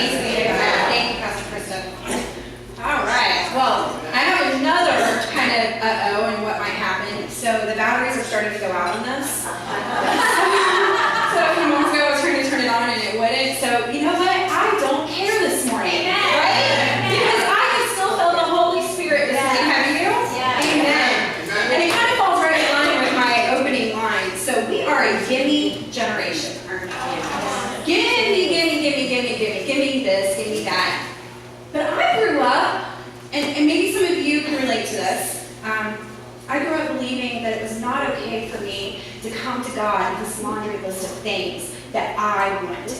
Praise be to God. Thank you, Pastor Krista. All right. Well, I have another kind of uh-oh and what might happen. So the batteries are starting to go out on this. So a few months ago, I was trying to turn it on and it wouldn't. So you know what? I don't care this morning. Right? Because I can still feel the Holy Spirit this morning. Have you? Amen. And it kind of falls right in line with my opening line. So we are a gimme generation, aren't we? Gimme, gimme, gimme, gimme, gimme, gimme this, gimme that. But I grew up, and maybe some of you can relate to this. I grew up believing that it was not okay for me to come to God with this laundry list of things that I wanted.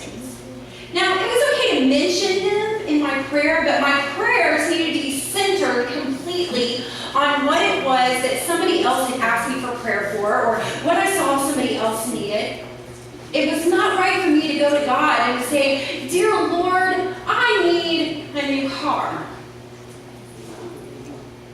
Now, it was okay to mention them in my prayer, but my prayers needed to be centered completely on what it was that somebody else had asked me for prayer for, or what I saw somebody else needed. It was not right for me to go to God and say, "Dear Lord, I need a new car."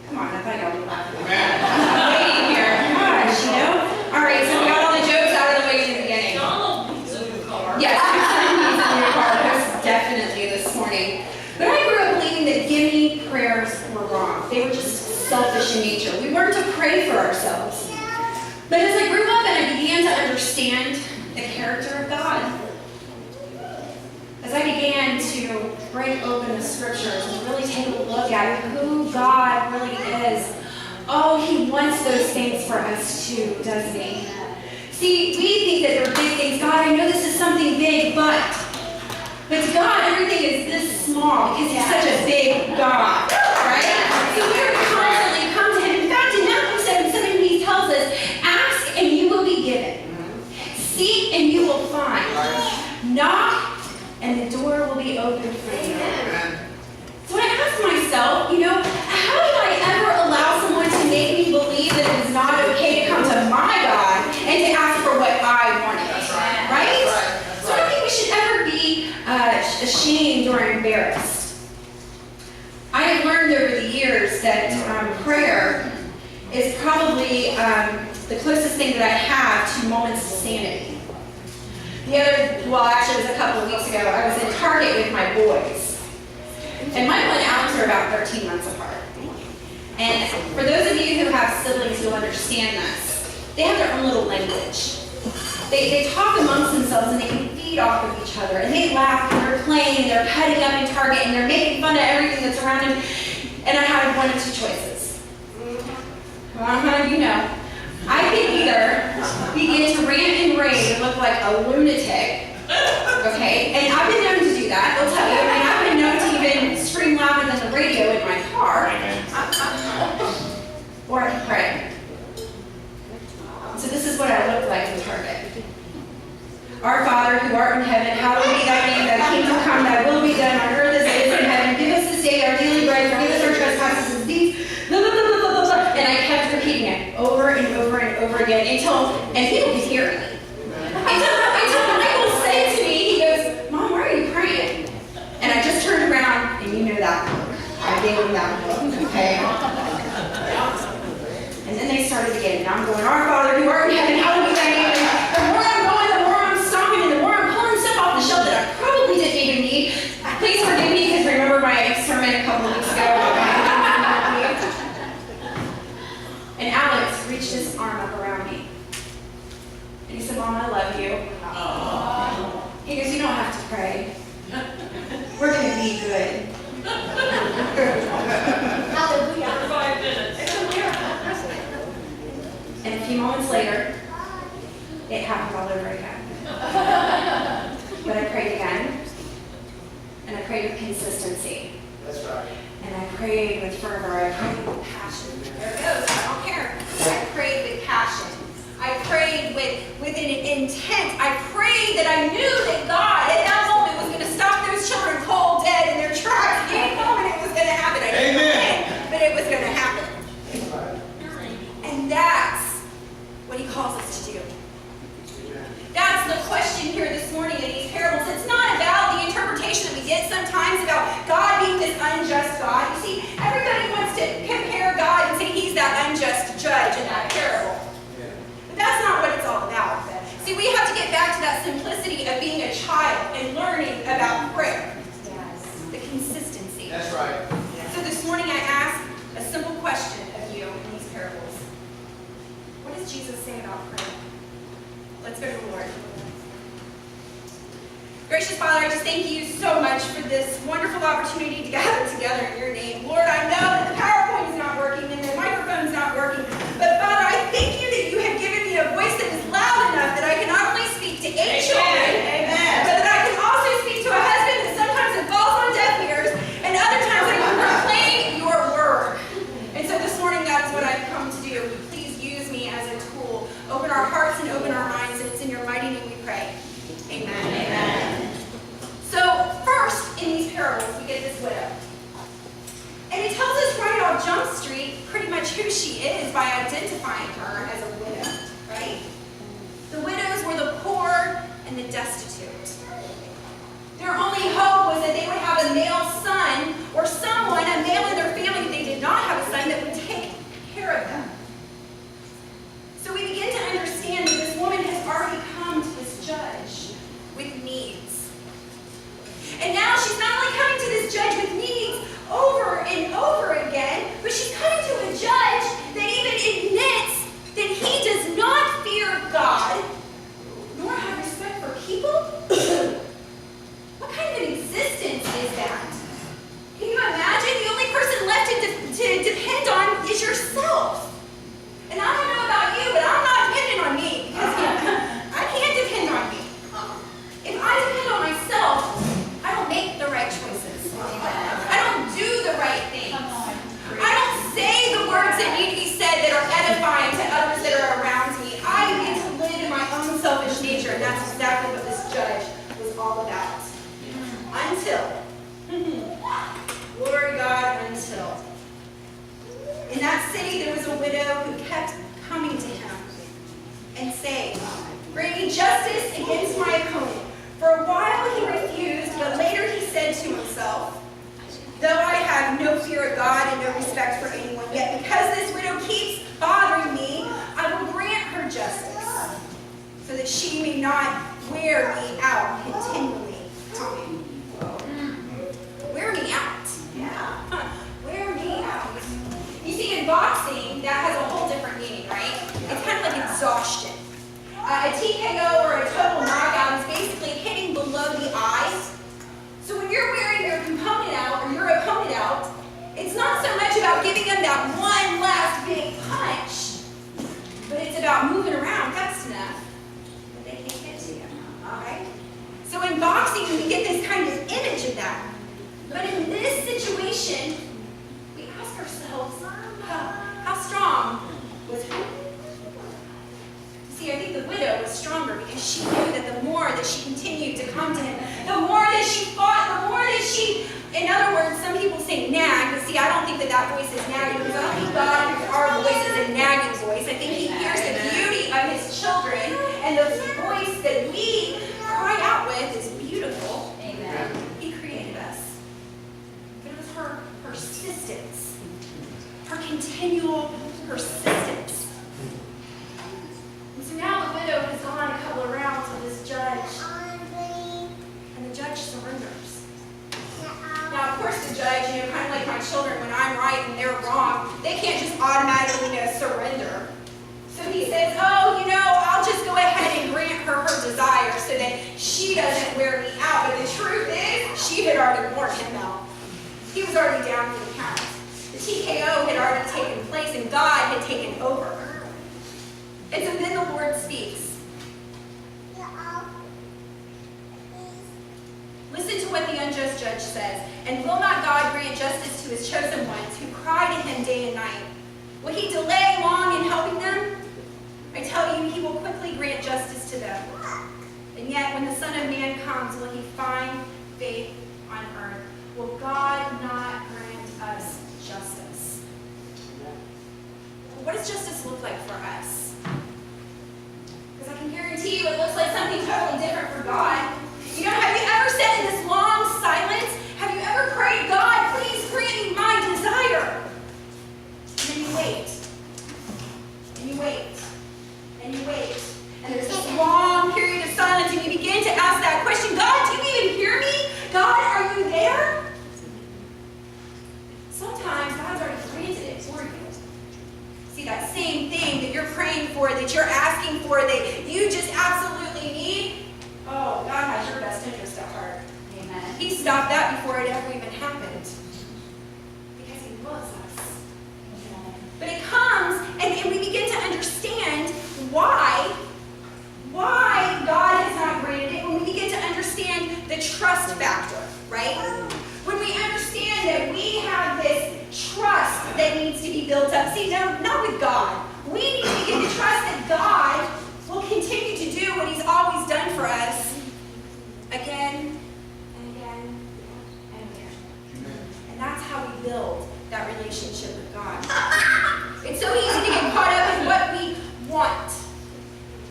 Come on, I thought y'all would laugh at that. I'm waiting here. Gosh, you know? All right, so we got all the jokes out of the way in the beginning. Donald needs a new car. Yes, Donald needs a new car. Most definitely this morning. But I grew up believing that gimme prayers were wrong. They were just selfish in nature. We weren't to pray for ourselves. But as I grew up and I began to understand the character of God, as I began to break open the scriptures and really take a look at who God really is, oh, He wants those things for us too, doesn't He? See, we think that they're big things. God, I know this is something big, but to God, everything is this small because He's such a big God, right? So we're to constantly come to Him. In fact, in Matthew 7:7, He tells us, "Ask and you will be given. Seek and you will find. Knock and the door will be open for you." So I asked myself, how did I ever allow someone to make me believe that it was not okay to come to my God and to ask for what I wanted, right? So I don't think we should ever be ashamed or embarrassed. I have learned over the years that prayer is probably the closest thing that I have to moments of sanity. Actually it was a couple of weeks ago, I was in Target with my boys. And Michael and Alex are about 13 months apart. And for those of you who have siblings, you'll understand this. They have their own little language. They talk amongst themselves and they can feed off of each other. And they laugh and they're playing and they're cutting up in Target and they're making fun of everything that's around them. And I had one of two choices. I could either begin to rant and rave and look like a lunatic, okay? And I've been known to do that, they'll tell you. I've been known to even scream louder than the radio in my car. Or I could pray. So this is what I look like in Target. "Our Father, who art in heaven, hallowed be thy name, thy kingdom come, thy will be done on earth as it is in heaven. Give us this day our daily bread, forgive us our trespasses and deeds." And I kept repeating it over and over and over again and people could hear me. Until Michael said to me, he goes, "Mom, why are you praying?" And I just turned around, and you know that look. I gave him that look, okay? And then they started again, and I'm going, "Our Father who art in heaven, hallowed be thy name." And the more I'm going, the more I'm stopping, and the more I'm pulling stuff off the shelf that I probably didn't even need. Please forgive me, because remember my sermon a couple of weeks ago. And Alex reached his arm up around me. And he said, "Mom, I love you." He goes, "You don't have to pray. We're going to be good." Hallelujah. For 5 minutes. It's a miracle. And a few moments later, it happened all over again. But I prayed again. And I prayed with consistency. That's right. And I prayed with fervor. I prayed with passion. There it goes. I don't care. I prayed with passion. I prayed with an intent. I prayed that I knew that God at that moment was going to stop those children cold dead in their tracks. Any moment it was going to happen. I didn't know when, but it was going to happen. And that's what He calls us to do. That's the question here this morning in these parables. It's not about the interpretation that we get sometimes about God being this unjust God. You see, everybody wants to compare God and say He's that unjust judge in that parable. But that's not what it's all about. See, we have to get back to that simplicity of being a child and learning about prayer. Let's go to the Lord. Gracious Father, I just thank you so much for this wonderful opportunity to gather together in your name. Lord, I know that the PowerPoint is not working and the microphone is not working, but Father, I thank you that you have given me a voice that is loud enough that I can not only speak to 8 children, but that I can also speak to a husband that sometimes it falls on deaf ears, and other times I can proclaim your word. And so this morning, that is what I've come to do. Please use me as a tool. Open our hearts and open our minds, and it's in your mighty name we pray. Amen. Amen. So first, in these parables, we get this widow. And it tells us right off Jump Street pretty much who she is by identifying her as a widow, right? The widows were the poor and the destitute. Their only hope was that they would have a male son or someone, a male in their family, if they did not have a son, that would take care of them. So we begin to understand that this woman has already come to this judge with needs. And now she's not only coming to this judge with needs over and over again, but she's coming to a judge that even admits that he does not fear God, nor have respect for people. What kind of an existence is that? Can you imagine? The only person left to depend on is yourself. And I don't know about you, but I'm not dependent on me, because I can't depend on me. If I depend on myself, I don't make the right choices. I don't do the right things. I don't say the words that need to be said that are edifying to others that are around me. I get to live in my own selfish nature, and that's exactly what this judge was all about. Until, Lord God, until. In that city, there was a widow who kept coming to him and saying, "Bring me justice against my opponent." For a while he refused, but later he said to himself, "Though I have no fear of God and no respect for anyone, yet because this widow keeps bothering me, I will grant her justice, so that she may not wear me out continually." Wear me out. Yeah. Wear me out. You see, in boxing, that has a whole different meaning, right? It's kind of like exhaustion. A TKO or a total knockout is basically hitting below the eyes. So when you're wearing your opponent out, it's not so much about giving them that one last big punch, but it's about moving around fast enough that they can't get to you. All right? So in boxing, we get this kind of image of that. But in this situation, we ask ourselves, how strong was her? See, I think the widow was stronger because she knew that the more that she continued to come to him, the more that she fought, the more that she, in other words, some people say nag, but see, I don't think that voice is nagging, because I don't think God, our voice is a nagging voice. I think he hears the beauty of his children, and the voice that we cry out with is beautiful. Amen. He created us. But it was her persistence, her continual persistence. And so now the widow has gone a couple of rounds with this judge, and the judge surrenders. Now, of course, the judge, kind of like my children, when I'm right and they're wrong, they can't just automatically surrender. So he says, I'll just go ahead and grant her desire so that she doesn't wear me out. But the truth is, she had already worn him out. He was already down for the count. The TKO had already taken place, and God had taken over. And so then the Lord speaks. Listen to what the unjust judge says. "And will not God grant justice to his chosen ones who cry to him day and night? Will he delay long in helping them? I tell you, he will quickly grant justice to them. And yet, when the Son of Man comes, will he find faith on earth? Will God not grant us justice?" What does justice look like for us? Because I can guarantee you it looks like something totally different for God. Have you ever sat in this long silence? Have you ever prayed, "God, please grant me my desire"? And then you wait. And you wait. And you wait. And there's this long period of silence, and you begin to ask that question, "God, do you even hear me? God, are you there?" Sometimes God's already granted it for you. See, that same thing that you're praying for, that you're asking for, that you just absolutely stop that before it ever even happened. Because he loves us. But it comes, and we begin to understand why God has not granted it, when we begin to understand the trust factor, right? When we understand that we have this trust that needs to be built up. See, no, not with God. We need to begin to trust that God will continue to do what he's always done for us again and again and again. And that's how we build that relationship with God. It's so easy to get caught up in what we want.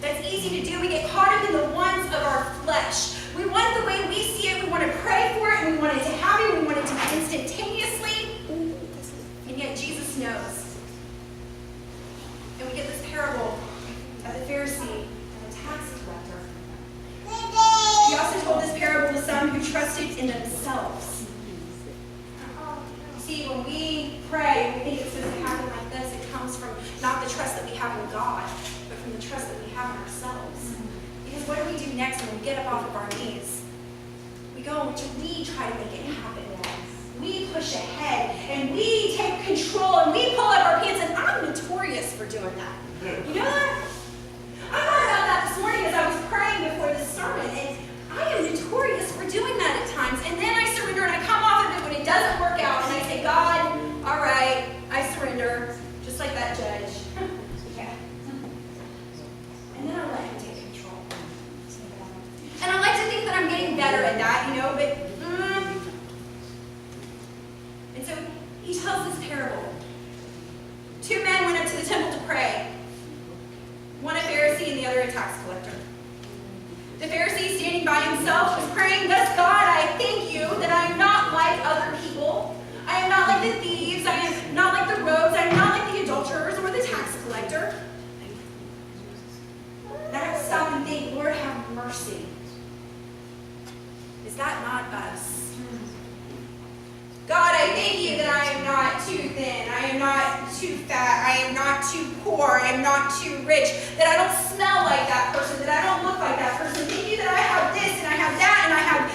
That's easy to do. We get caught up in the wants of our flesh. We want the way we see it. We want to pray for it. And we want it to happen. We want it to be instantaneously. And yet Jesus knows. And we get this parable of the Pharisee and the tax collector. He also told this parable to some who trusted in themselves. You see, when we pray, we think it's supposed to happen like this. It comes from not the trust that we have in God, but from the trust that we have in ourselves. Because what do we do next when we get up off of our knees? We go and we try to make it happen. We push ahead, and we take control, and we pull up our pants, and I'm notorious for doing that. You know that? I thought about that this morning as I was praying before this sermon, and I am notorious for doing that at times. And then I surrender, and I come off of it when it doesn't work out, and I say, God, all right, I surrender, just like that judge. Yeah. And then I let him take control. And I like to think that I'm getting better at that, you know, but and so he tells this parable. 2 men went up to the temple to pray. One a Pharisee and the other a tax collector. The Pharisee, standing by himself, was praying, "Thus, God, I thank you that I am not like other people. I am not like the thieves. I am not like the rogues. I am not like the adulterers or the tax collector." And I have to stop and think, Lord, have mercy. Is that not us? God, I thank you that I am not too thin, I am not too fat, I am not too poor, I am not too rich, that I don't smell like that person, that I don't look like that person. Thank you that I have this and I have that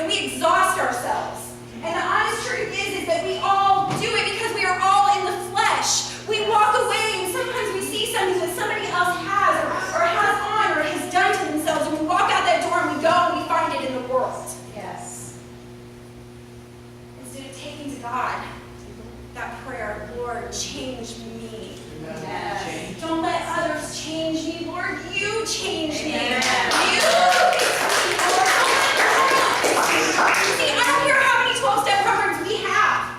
and we exhaust ourselves. And the honest truth is that we all do it because we are all in the flesh. We walk away and sometimes we see something that somebody else has or has on or has done to themselves, and we walk out that door and we go and we find it in the world. Taking to God that prayer, Lord, change me. Yes. Don't let others change me, Lord. You change me. Yes. You. See, I don't care how many 12-step programs we have.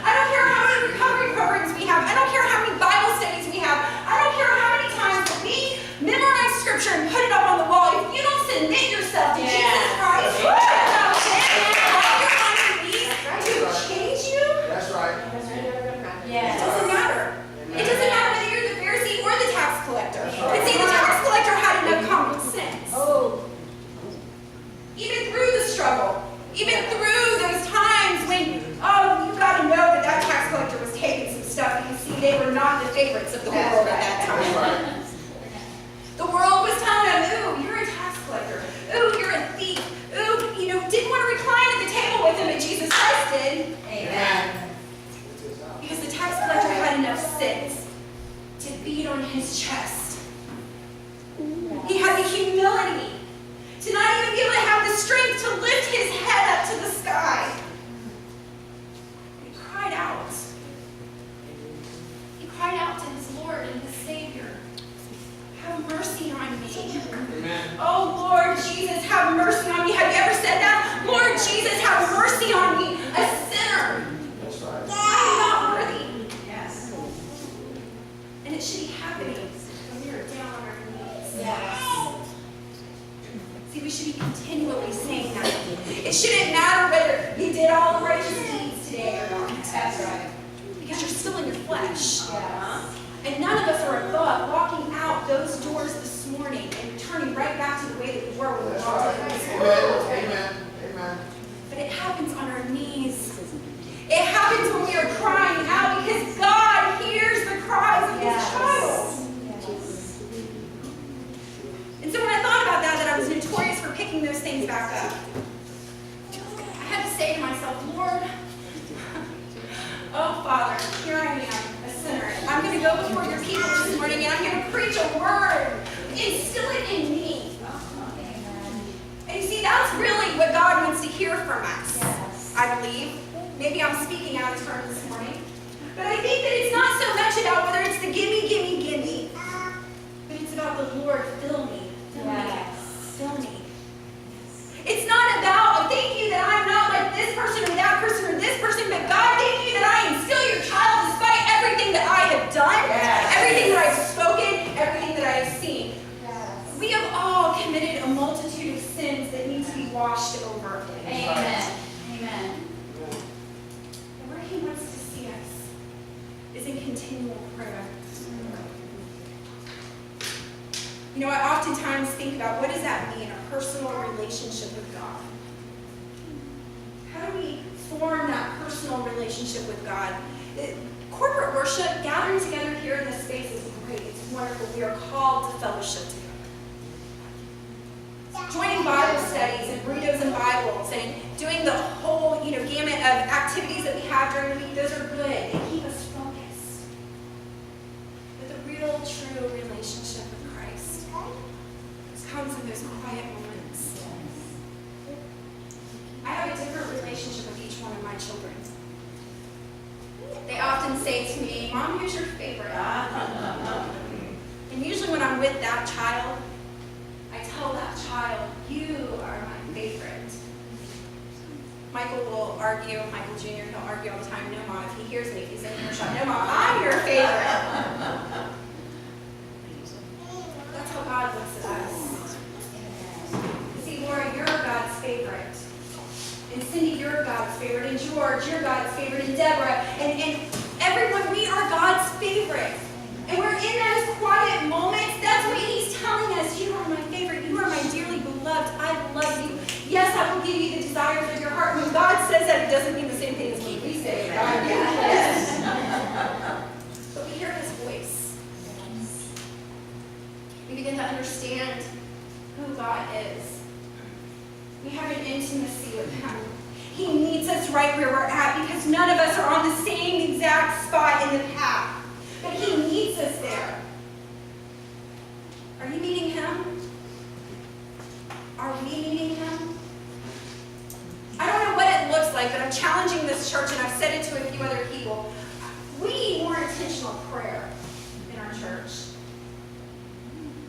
I don't care how many recovery programs we have. I don't care how many Bible studies we have. I don't care how many times we memorize scripture and put it up on the wall. If you don't submit yourself to Jesus Christ, it doesn't matter. It doesn't matter whether you're the Pharisee or the tax collector. But see, the tax collector had enough common sense. Even through the struggle, even through those times when, you got to know that tax collector was taking some stuff. You see, they were not the favorites of the world at that time. The world was telling them, ooh, you're a tax collector. Ooh, you're a thief. Ooh, didn't want to recline at the table with him, but Jesus Christ did. Amen. Because the tax collector had enough sense to beat on his chest. He had the humility to not even be able to have the strength to lift his head up to the sky. He cried out. He cried out to his Lord and his Savior. Have mercy on me. Amen. Oh, Lord Jesus, have mercy on me. Have you ever said that? Lord Jesus, have mercy on me, a sinner. I'm not worthy. Yes. And it should be happening when we are down on our knees. Yes. See, we should be continually saying that. It shouldn't matter whether you did all the righteous deeds today or not. That's right. Because you're still in your flesh. Yeah. And none of us are above walking out those doors this morning and returning right back to the way that we were when we walked in this world. Amen. Amen. But it happens on our knees. It happens when we are crying out because God hears the cries of his child. Yes. And so when I thought about that I was notorious for picking those things back up, I had to say to myself, Lord, oh, Father, here I am, a sinner. I'm going to go before your people this morning, and I'm going to preach a word. Instill it in me. And you see, that's really what God wants to hear from us, yes. I believe. Maybe I'm speaking out of turn this morning. But I think that it's not so much about whether it's the gimme, gimme, gimme. But it's about the Lord, fill me. Fill me. It's not about, thank you that I'm not like this person or that person or this person, but God, thank you that I am still your child despite everything that I have done, everything that I've spoken, everything that I have seen. Yes. We have all committed a multitude of sins that need to be washed over. Amen. Amen. And where he wants to see us is in continual prayer. You know, I oftentimes think about what does that mean, a personal relationship with God? How do we form that personal relationship with God? Corporate worship, gathering together here in this space is great. It's wonderful. We are called to fellowship together. Joining Bible studies and burritos and Bibles and doing the whole, gamut of activities that we have during the week, those are good. They keep us focused. But the real, true relationship with Christ comes in those quiet moments. I have a different relationship with each one of my children. They often say to me, Mom, who's your favorite? And usually when I'm with that child, I tell that child, you are my favorite. Michael will argue, Michael Jr., he'll argue all the time, no, Mom, if he hears me, if he's in the shop, no, Mom, I'm your favorite. That's how God looks at us. See, Laura, you're God's favorite. And Cindy, you're God's favorite. And George, you're God's favorite. And Deborah, and everyone, we are God's favorite. And we're in those quiet moments. That's what he's telling us. You are my favorite. You are my dearly beloved. I love you. Yes, I will give you the desires of your heart. When God says that, it doesn't mean the same thing as when we say it. Yes. But we hear his voice. We begin to understand who God is. We have an intimacy with him. He meets us right where we're at because none of us are on the same exact spot in the path. But he meets us there. Are you meeting him? Are we meeting him? I don't know what it looks like, but I'm challenging this church, and I've said it to a few other people. We need more intentional prayer in our church.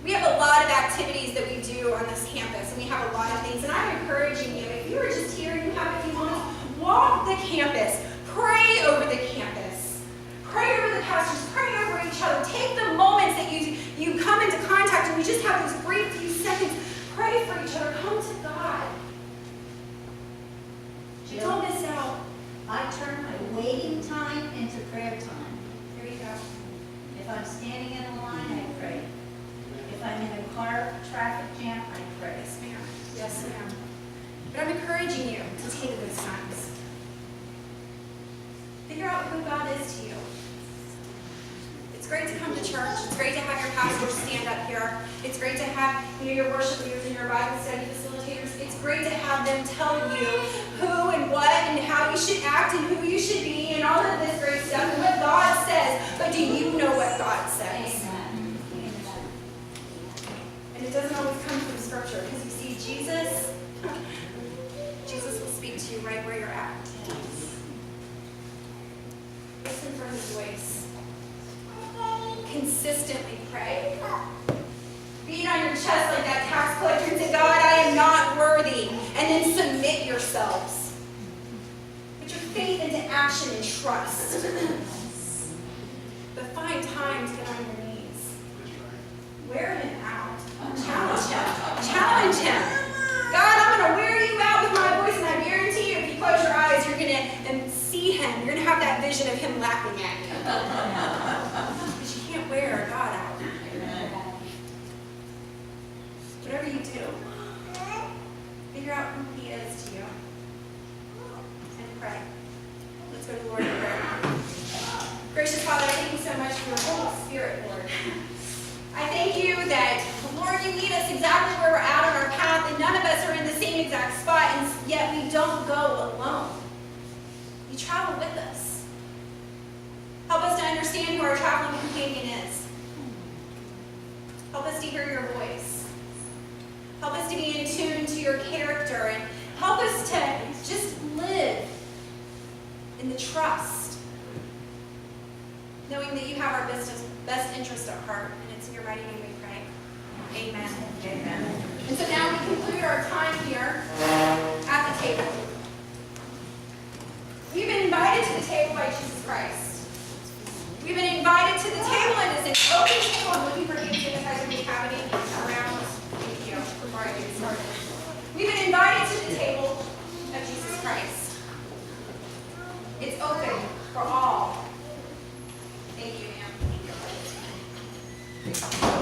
We have a lot of activities that we do on this campus, and we have a lot of things. And I'm encouraging you, if you are just here and you have a few moments, walk the campus. Pray over the campus. Pray over the pastors. Pray over each other. Take the moments that you come into contact and you just have those brief few seconds. Pray for each other. Come to God. Don't miss out. I turn my waiting time into prayer time. There you go. If I'm standing in a line, I pray. If I'm in a car traffic jam, I pray. Yes, ma'am. Yes, ma'am. But I'm encouraging you to take those times. Figure out who God is to you. It's great to come to church. It's great to have your pastor stand up here. It's great to have your worship leaders and your Bible study facilitators. It's great to have them tell you who and what and how you should act and who you should be and all of this great stuff and what God says. But do you know what God says? Amen. And it doesn't always come from Scripture because you see, Jesus will speak to you right where you're at. Listen for his voice. Consistently pray. Beat on your chest like that tax collector and say, God, I am not worthy. And then submit yourselves. Put your faith into action and trust. But find time to get on your knees. Wear him out. Challenge him. Challenge him. God, I'm going to wear you out with my voice, and I guarantee you, if you close your eyes, you're going to see him. You're going to have that vision of him laughing at you. Because you can't wear God out. Whatever you do, figure out who he is to you. And pray. Let's go to the Lord in prayer. Gracious Father, I thank you so much for your Holy Spirit, Lord. I thank you that, Lord, you meet us exactly where we're at on our path, and none of us are in the same exact spot, and yet we don't go alone. You travel with us. Help us to understand who our traveling companion is. Help us to hear your voice. Help us to be in tune to your character, and help us to just live in the trust, knowing that you have our best interest at heart. And it's in your mighty name we pray. Amen. Amen. And so now we conclude our time here at the table. We've been invited to the table by Jesus Christ. We've been invited to the table, and it's an open table. I'm looking for hand sanitizer. We have any around? Thank you. Before I get started. We've been invited to the table of Jesus Christ. It's open for all. Thank you, ma'am.